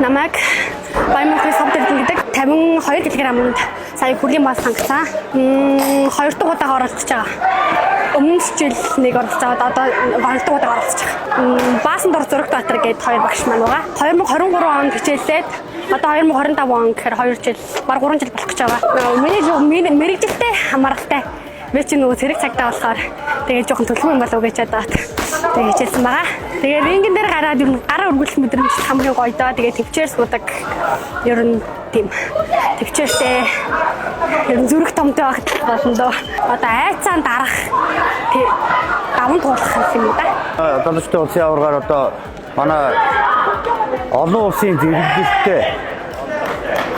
намайг Баянмөрхийн сав дэлгэн гэдэг 52 кг-д сая хүрлийн бас хангацсан. 2 дахь удаа оролцож байгаа. Өмнө жил нэг оролцож байгаа. Одоо 2 дахь удаа оролцож байгаа. Баасан дор зураг театр гэдэг хоёр багш маань байгаа. 2023 онд хичээлээд одоо 2025 он гэхээр 2 жил, баг 3 жил болох гэж байгаа. Миний мэрэгжилтэй хамааралтай. Би ч нөгөө зэрэг цагтаа болохоор тэгээд жоохон төлөв юм болов гэж бодоод тэгээд хичээлсэн байгаа. Тэгээд рингэн дээр гараад ер нь гараа өргүүлэх мэдрэмж хамгийн гоё доо. Тэгээд төвчээр суудаг ер нь тийм төвчээртэй ер нь зүрх томтой багт болно доо. Одоо айцаан дарах даван туулах юм да. Одоо л улсын аваргаар одоо манай олон улсын зэрэглэлтэй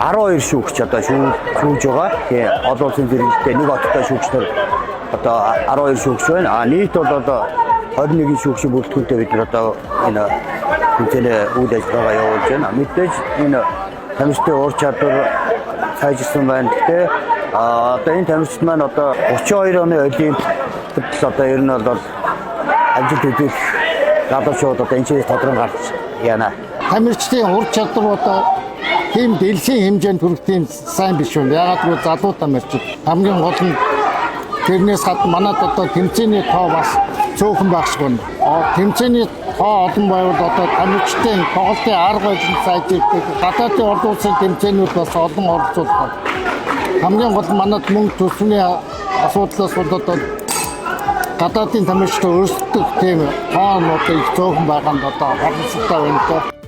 12 шүүгч одоо шүүж байгаа. Тэгээ олон улсын зэрэглэлтэй нэг хоттой шүүгчнэр одоо 12 шүүгч байна. Нийт бол одоо 21 шүүгчийн бүрэлдэхүүнтэй бид нар одоо энэ тэмцээний үйл ажиллагаа явуулж байна. Мэдээж энэ тамирчдын ур чадвар сайжирсан байна. Гэхдээ одоо энэ тамирчид маань одоо 32 оны олимпиадд одоо ер нь бол ажил үзүүлэх гадуурчууд одоо энэ чиглэлд тодорхой гарч яана. Тамирчдын ур чадвар одоо тийм дэлхийн хэмжээнд хүрэх тийм сайн биш үү? Ягаад гэвэл залуу тамирчид хамгийн гол нь тэрнээс гадна манад одоо тэмцээний тоо бас цөөхөн багшгүй. Тэмцээний тоо олон байвал одоо тамирчдын тоглолтын арга барил сайжирдаг. Гадаадын олон улсын тэмцээнүүд бас олон оролцуулдаг. Хамгийн гол нь манад мөнгө төсвийн асуудлаас бол одоо гадаадын тамирчид өөрсдөө тийм тоонууд их цөөхөн байгаа нь одоо харамсалтай байна.